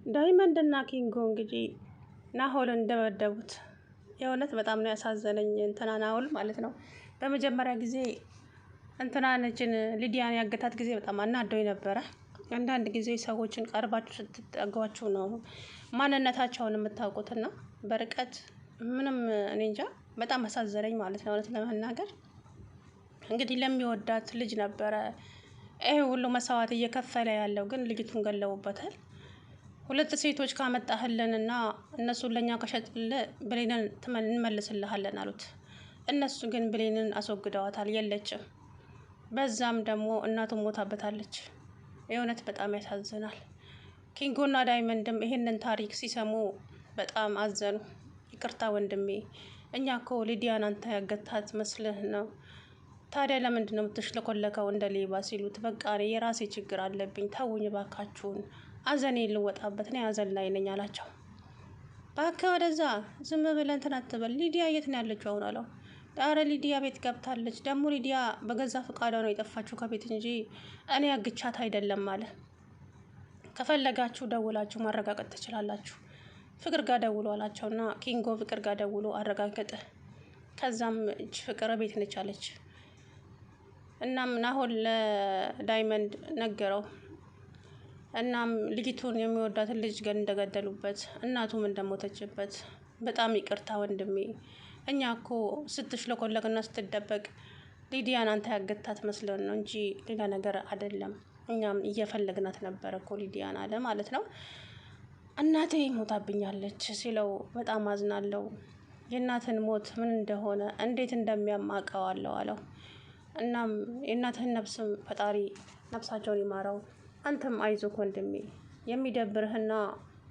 ዳይመንድ እና ኪንጎ እንግዲህ ናሆልን እንደበደቡት የእውነት በጣም ነው ያሳዘነኝ። እንትና ናሆል ማለት ነው። በመጀመሪያ ጊዜ እንትናነችን ሊዲያን ያገታት ጊዜ በጣም አናደውኝ ነበረ። አንዳንድ ጊዜ ሰዎችን ቀርባችሁ ስትጠጓቸው ነው ማንነታቸውን የምታውቁትና በርቀት ምንም እኔ እንጃ በጣም አሳዘነኝ ማለት ነው። እውነት ለመናገር እንግዲህ ለሚወዳት ልጅ ነበረ ይሄ ሁሉ መስዋዕት እየከፈለ ያለው፣ ግን ልጅቱን ገለውበታል። ሁለት ሴቶች ካመጣህልንና እነሱን ለኛ ከሸጥልህ ብሌንን እንመልስልሃለን አሉት። እነሱ ግን ብሌንን አስወግደዋታል፣ የለችም። በዛም ደግሞ እናቱን ሞታበታለች። የእውነት በጣም ያሳዝናል። ኪንጎና ዳይመንድም ይሄንን ታሪክ ሲሰሙ በጣም አዘኑ። ይቅርታ ወንድሜ፣ እኛ እኮ ሊዲያን አንተ ያገታት መስልህ ነው። ታዲያ ለምንድን ነው የምትሽለኮለከው እንደ ሌባ ሲሉት፣ በቃ እኔ የራሴ ችግር አለብኝ ተውኝ ባካችሁን፣ አዘኔ ልወጣበት ነው ያዘን ላይ ነኝ አላቸው። እባክህ ወደዛ ዝም ብለን እንትን አትበል፣ ሊዲያ የት ነው ያለችው አሁን አለው። ዳረ ሊዲያ ቤት ገብታለች። ደግሞ ሊዲያ በገዛ ፈቃዷ ነው የጠፋችሁ ከቤት እንጂ እኔ አግቻት አይደለም አለ። ከፈለጋችሁ ደውላችሁ ማረጋገጥ ትችላላችሁ፣ ፍቅር ጋር ደውሎ አላቸውና ኪንጎ ፍቅር ጋር ደውሎ አረጋገጠ። ከዛም ፍቅር ቤት ነች አለች። እናም ናሆል ለዳይመንድ ነገረው። እናም ልጅቱን የሚወዳትን ልጅ ግን እንደገደሉበት፣ እናቱም እንደሞተችበት፣ በጣም ይቅርታ ወንድሜ፣ እኛ እኮ ስትሽለኮለክና ስትደበቅ ሊዲያን አንተ ያገታት መስለን ነው እንጂ ሌላ ነገር አይደለም። እኛም እየፈለግናት ነበረ እኮ ሊዲያን አለ ማለት ነው። እናቴ ሞታብኛለች ሲለው በጣም አዝናለው። የእናትን ሞት ምን እንደሆነ እንዴት እንደሚያማቀዋለው አለው። እናም የእናትህን ነፍስም ፈጣሪ ነፍሳቸውን ይማረው፣ አንተም አይዞህ ወንድሜ፣ የሚደብርህና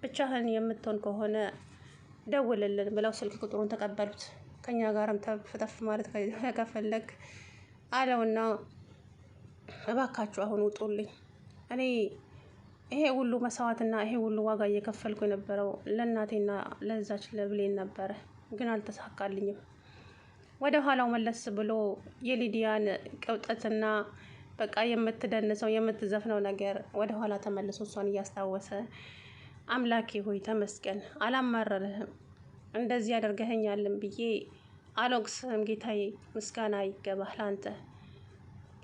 ብቻህን የምትሆን ከሆነ ደውልልን ብለው ስልክ ቁጥሩን ተቀበሉት። ከኛ ጋርም ተፍተፍ ማለት ከፈለግ አለውና እባካችሁ አሁን ውጡልኝ፣ እኔ ይሄ ሁሉ መስዋዕትና ይሄ ሁሉ ዋጋ እየከፈልኩ የነበረው ለእናቴና ለዛች ለብሌን ነበረ፣ ግን አልተሳካልኝም። ወደ ኋላው መለስ ብሎ የሊዲያን ቅብጠትና በቃ የምትደንሰው የምትዘፍነው ነገር ወደ ኋላ ተመልሶ እሷን እያስታወሰ አምላኬ ሆይ ተመስገን፣ አላማረርህም፣ እንደዚህ ያደርገኸኛልን ብዬ አልወቅስህም ጌታዬ፣ ምስጋና ይገባህ ላንተ፣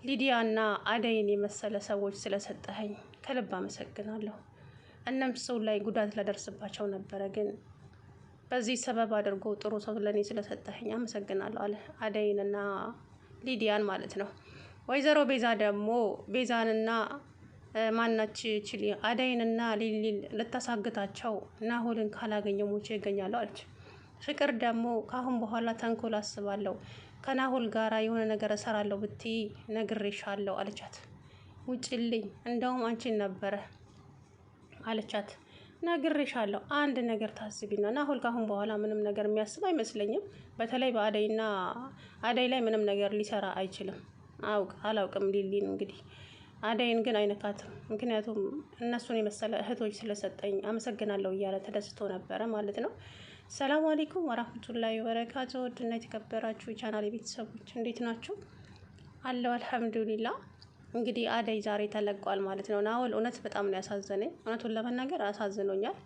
ሊዲያና አደይን የመሰለ ሰዎች ስለሰጠኸኝ ከልብ አመሰግናለሁ። እነሱ ላይ ጉዳት ላደርስባቸው ነበረ፣ ግን በዚህ ሰበብ አድርጎ ጥሩ ሰው ለእኔ ስለሰጠኸኝ አመሰግናለሁ አለ። አደይንና ሊዲያን ማለት ነው። ወይዘሮ ቤዛ ደግሞ ቤዛንና ማናች ችሊ አደይንና ሊሊን ልታሳግታቸው ናሆልን ካላገኘው ሞቼ ይገኛለሁ አለች። ፍቅር ደግሞ ካሁን በኋላ ተንኮል አስባለሁ፣ ከናሆል ጋራ የሆነ ነገር እሰራለሁ ብትይ ነግሬሻለሁ አለቻት። ውጭልኝ እንደውም አንቺን ነበረ አለቻት። ነግሬሻለሁ፣ አንድ ነገር ታስቢና ናሆል ካሁን በኋላ ምንም ነገር የሚያስብ አይመስለኝም። በተለይ በአደይና አደይ ላይ ምንም ነገር ሊሰራ አይችልም። አላውቅም ሊሊን እንግዲህ አደይን ግን አይነካትም። ምክንያቱም እነሱን የመሰለ እህቶች ስለሰጠኝ አመሰግናለሁ እያለ ተደስቶ ነበረ ማለት ነው። ሰላም አለይኩም ወራህመቱላሂ ወበረካቱ። ውድና የተከበራችሁ የቻናሌ ቤተሰቦች እንዴት ናችሁ? አለው አልሐምዱሊላህ። እንግዲህ አደይ ዛሬ ተለቋል ማለት ነው። ናሆል እውነት በጣም ነው ያሳዘነኝ። እውነቱን ለመናገር አሳዝኖኛል።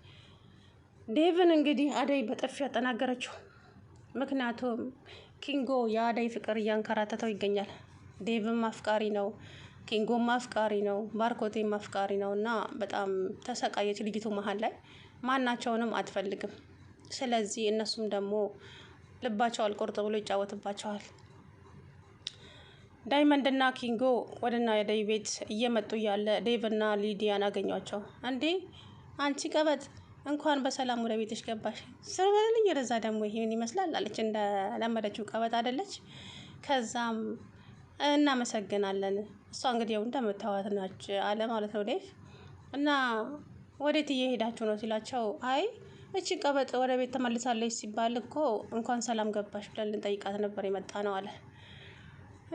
ዴቭን እንግዲህ አደይ በጥፊ ያጠናገረችው። ምክንያቱም ኪንጎ የአደይ ፍቅር እያንከራተተው ይገኛል። ዴቭም አፍቃሪ ነው፣ ኪንጎም አፍቃሪ ነው፣ ባርኮቴም አፍቃሪ ነው እና በጣም ተሰቃየች ልጅቱ መሀል ላይ ማናቸውንም አትፈልግም። ስለዚህ እነሱም ደግሞ ልባቸው አልቆርጥ ብሎ ይጫወትባቸዋል። ዳይመንድ እና ኪንጎ ወደና የአደይ ቤት እየመጡ እያለ ዴቭና ሊዲያን አገኟቸው። እንዴ አንቺ ቀበጥ እንኳን በሰላም ወደ ቤትሽ ገባሽ፣ ስርበልኝ ረዛ ደግሞ ይሄን ይመስላል አለች። እንደለመደችው ቀበጥ አይደለች። ከዛም እናመሰግናለን፣ እሷ እንግዲህ ያው እንደምታዋት ናች አለ ማለት ነው ዴቭ። እና ወዴት እየሄዳችሁ ነው ሲላቸው፣ አይ እቺ ቀበጥ ወደ ቤት ተመልሳለች ሲባል እኮ እንኳን ሰላም ገባሽ ብለን ልንጠይቃት ነበር የመጣ ነው አለ።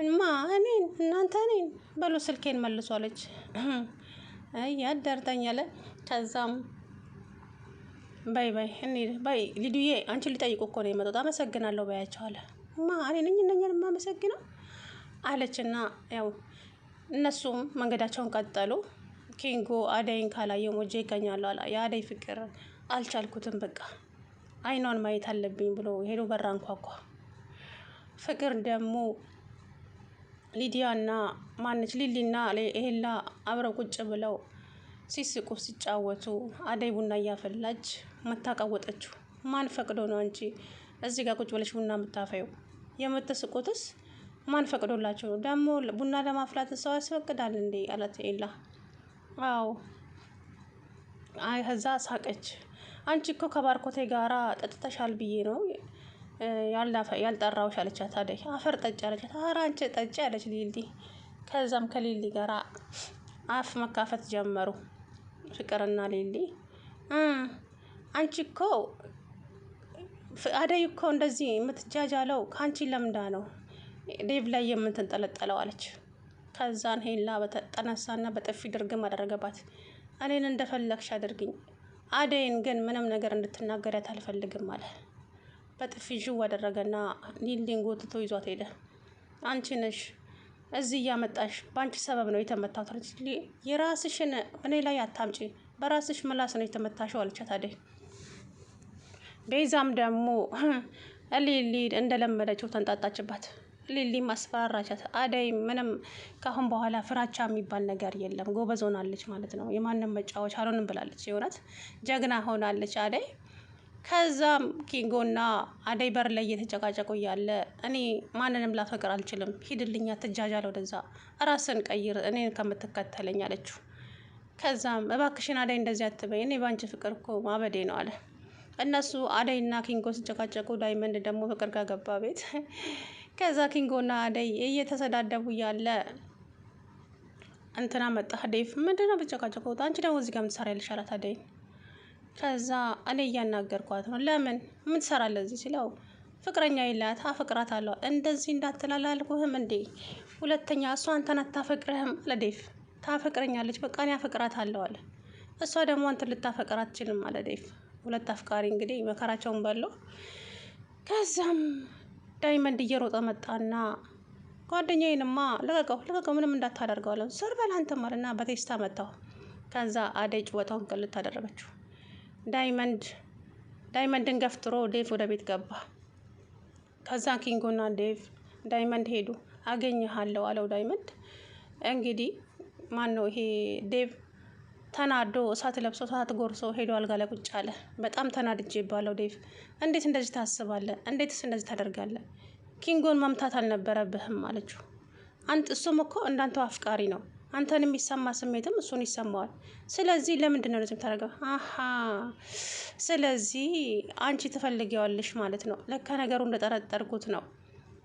እማ እኔን እናንተ እኔን በሉ ስልኬን መልሱ አለች። አይ ያደርተኝ አለ። ከዛም ባይ ባይ እንሂድ ባይ ሊዱዬ አንቺ ሊጠይቁ እኮ ነው የመጡት አመሰግናለሁ ባያቸው አለ። እማ እኔ ነኝ እነኛን የማመሰግነው አለችና ያው እነሱም መንገዳቸውን ቀጠሉ። ኪንጎ አደይን ካላየው ሞጄ ይገኛለሁ አላ። የአደይ ፍቅር አልቻልኩትም፣ በቃ አይኗን ማየት አለብኝ ብሎ ሄዶ በራ አንኳኳ። ፍቅር ደግሞ ሊዲያና ማነች ሊሊና ኤላ አብረው ቁጭ ብለው ሲስቁ ሲጫወቱ አደይ ቡና እያፈላች መታቀወጠችው። ማን ፈቅዶ ነው አንቺ እዚህ ጋር ቁጭ ብለሽ ቡና የምታፈየው? የምትስቁትስ ማን ፈቅዶላችሁ? ደግሞ ቡና ለማፍላት ሰው ያስፈቅዳል እንዴ አላት ኤላ። አዎ አይ ከዛ ሳቀች። አንቺ እኮ ከባርኮቴ ጋራ ጠጥተሻል ብዬ ነው ያልጠራውሽ አለቻት። አደይ አፈር ጠጭ አለቻት። ኧረ አንቺ ጠጭ አለች ሊሊ። ከዛም ከሊሊ ጋራ አፍ መካፈት ጀመሩ ፍቅርና ሊሊ። አንቺ እኮ አደይ እኮ እንደዚህ የምትጃጃለው ከአንቺ ለምዳ ነው ዴቭ ላይ የምትንጠለጠለው አለች። ከዛን ሄላ በተጠነሳና በጥፊ ድርግም አደረገባት። እኔን እንደፈለግሽ አድርግኝ፣ አደይን ግን ምንም ነገር እንድትናገሪያት አልፈልግም አለ። በጥፊ ዥው አደረገና ሊሊን ጎትቶ ይዟት ሄደ። አንቺ ነሽ እዚህ እያመጣሽ በአንቺ ሰበብ ነው የተመታሁት አለች። የራስሽን እኔ ላይ አታምጪ፣ በራስሽ ምላስ ነው የተመታሽው አለቻት አደይ። ቤዛም ደግሞ ሊሊ እንደለመደችው ተንጣጣችባት። ሊሊ ማስፈራራቻት። አደይ ምንም ካሁን በኋላ ፍራቻ የሚባል ነገር የለም፣ ጎበዝ ሆናለች ማለት ነው፣ የማንም መጫወቻ አልሆንም ብላለች። የእውነት ጀግና ሆናለች አደይ። ከዛም ኪንጎና አደይ በር ላይ እየተጨቃጨቁ እያለ እኔ ማንንም ላፈቅር አልችልም፣ ሂድልኛ ትጃጃለ ወደዛ፣ ራስን ቀይር እኔን ከምትከተለኝ አለችው። ከዛም እባክሽን አደይ እንደዚህ አትበይ፣ እኔ ባንቺ ፍቅር እኮ ማበዴ ነው አለ። እነሱ አደይና ኪንጎ ሲጨቃጨቁ ዳይመንድ ደግሞ ፍቅር ጋር ገባ ቤት። ከዛ ኪንጎና አደይ እየተሰዳደቡ እያለ እንትና መጣ ዴቭ። ምንድነው ብጨቃጨቁት? አንቺ ደግሞ እዚህ ጋር ምን ትሰሪያለሽ አላት አደይ። ከዛ እኔ እያናገርኳት ነው። ለምን ምን ትሰራለህ እዚህ ሲለው ፍቅረኛ የላት አፈቅራት አለው። እንደዚህ እንዳትላላልኩህም እንዴ? ሁለተኛ እሷ አንተን አታፈቅርህም አለ ዴቭ። ታፈቅረኛለች፣ በቃ እኔ አፈቅራት አለው አለ። እሷ ደግሞ አንተን ልታፈቅር አትችልም አለ ዴቭ። ሁለት አፍቃሪ እንግዲህ መከራቸውን በለው። ከዛም ዳይመንድ እየሮጠ መጣና ጓደኛዬንማ ልቀቀው ምንም እንዳታደርገው አለ። ዞር በል አንተም አለና በቴስታ መታው። ከዛ አደይ ጭወታውን ቅልት አደረገችው። ዳይመንድን ገፍትሮ ዴቭ ወደ ቤት ገባ። ከዛ ኪንጎና ዴቭ ዳይመንድ ሄዱ። አገኘሃለሁ አለው ዳይመንድ። እንግዲህ ማን ነው ይሄ ዴቭ ተናዶ እሳት ለብሶ እሳት ጎርሶ ሄዶ አልጋ ላይ ቁጭ አለ። በጣም ተናድጄ ባለው ዴቭ እንዴት እንደዚህ ታስባለህ? እንዴትስ እንደዚህ ታደርጋለህ? ኪንጎን መምታት አልነበረብህም አለችው። እሱም እኮ እንዳንተው አፍቃሪ ነው፣ አንተን የሚሰማ ስሜትም እሱን ይሰማዋል። ስለዚህ ለምንድን ነው እንደዚህ ታደርገው? አሀ ስለዚህ አንቺ ትፈልጊዋለሽ ማለት ነው። ለካ ነገሩ እንደጠረጠርኩት ነው።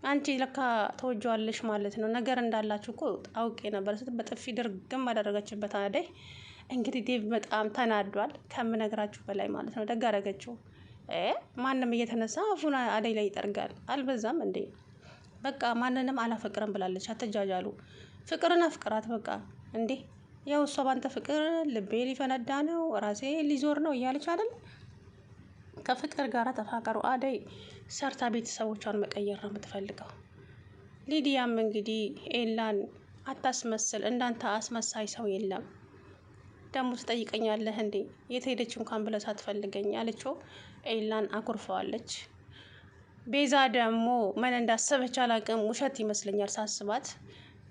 አንቺ ለካ ተወጂዋለሽ ማለት ነው። ነገር እንዳላችሁ እኮ አውቄ ነበር ስትል በጥፊ ድርግም አደረገችበት አደይ። እንግዲህ ዴቭ በጣም ተናዷል ከምነግራችሁ በላይ ማለት ነው። ደግ አደረገችው። ማንም እየተነሳ አፉን አደይ ላይ ይጠርጋል። አልበዛም እንዴ? በቃ ማንንም አላፈቅርም ብላለች። አትጃጃሉ፣ ፍቅርን አፍቅራት በቃ እንዴ። ያው እሷ ባንተ ፍቅር ልቤ ሊፈነዳ ነው፣ ራሴ ሊዞር ነው እያለች አይደል? ከፍቅር ጋር ተፋቀሩ። አደይ ሰርታ ቤተሰቦቿን መቀየር ነው የምትፈልገው። ሊዲያም እንግዲህ ኤላን አታስመስል፣ እንዳንተ አስመሳይ ሰው የለም፣ ደግሞ ትጠይቀኛለህ እንዴ የት ሄደች እንኳን ብለህ ሳትፈልገኝ አለችው። ኤላን አኩርፈዋለች። ቤዛ ደግሞ ምን እንዳሰበች አላቅም፣ ውሸት ይመስለኛል ሳስባት።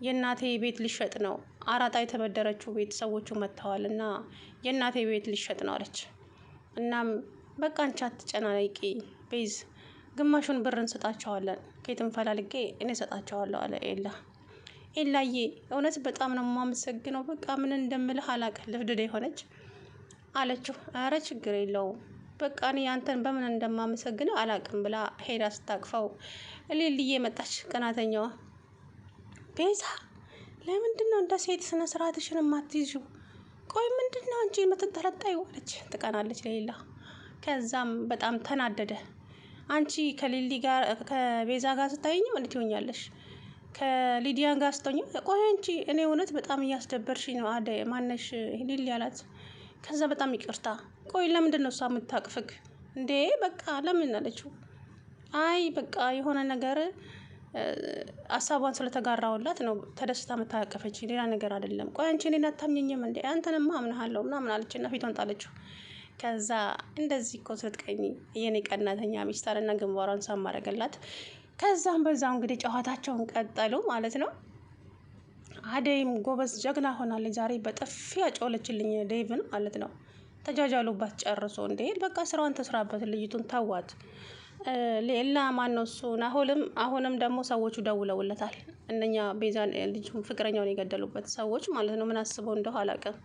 የእናቴ ቤት ሊሸጥ ነው፣ አራጣ የተበደረችው ቤት ሰዎቹ መጥተዋል እና የእናቴ ቤት ሊሸጥ ነው አለች። እናም በቃ አንቺ አትጨናነቂ ቤዝ፣ ግማሹን ብር እንሰጣቸዋለን፣ ከየትም ፈላልጌ እኔ እሰጣቸዋለሁ አለ ኤላ። ኤላዬ እውነት በጣም ነው የማመሰግነው፣ በቃ ምን እንደምልህ አላቅም፣ ልፍድድ የሆነች አለችው። አረ ችግር የለውም በቃ እኔ አንተን በምን እንደማመሰግነው አላቅም ብላ ሄዳ ስታቅፈው ሊልዬ መጣች፣ ቀናተኛዋ። ቤዛ ለምንድን ነው እንደ ሴት ስነ ስርዓትሽን የማትይዥው? ቆይ ምንድን ነው አንቺ የምትጠለጣዩ? አለች፣ ትቀናለች ሌላ። ከዛም በጣም ተናደደ። አንቺ ከሊሊ ጋር ከቤዛ ጋር ስታይኝም እንዴት ይሆኛለሽ? ከሊዲያን ጋር ስትሆኝ ቆይ አንቺ እኔ እውነት በጣም እያስደበርሽኝ ነው አደይ ማነሽ ሊሊ አላት። ከዛ በጣም ይቅርታ፣ ቆይ ለምንድን ነው እሷ የምታቅፍክ እንዴ? በቃ ለምን አለችው። አይ በቃ የሆነ ነገር ሀሳቧን ስለተጋራውላት ነው ተደስታ መታቀፈች፣ ሌላ ነገር አይደለም። ቆይ አንቺ እኔን አታምኘኝም እንዴ? አንተንማ አምንሃለሁ ምናምን አለችና ፊቷን ጣለችው። ከዛ እንደዚህ እኮ ስትቀኝ የኔ ቀናተኛ ሚስት አለና ግንባሯን ሳም አደረገላት። ከዛም በዛው እንግዲህ ጨዋታቸውን ቀጠሉ ማለት ነው። አደይም ጎበዝ ጀግና ሆናለች ዛሬ በጥፊ ያጮለችልኝ ዴቭን ማለት ነው። ተጃጃሉባት ጨርሶ እንዴ በቃ ስራዋን ተስራበት፣ ልጅቱን ተዋት። ሌላ ማን ነው እሱ ናሆልም አሁንም ደግሞ ሰዎቹ ደውለውለታል። እነኛ ቤዛን ልጅ ፍቅረኛውን የገደሉበት ሰዎች ማለት ነው። ምን አስበው እንደው አላውቅም።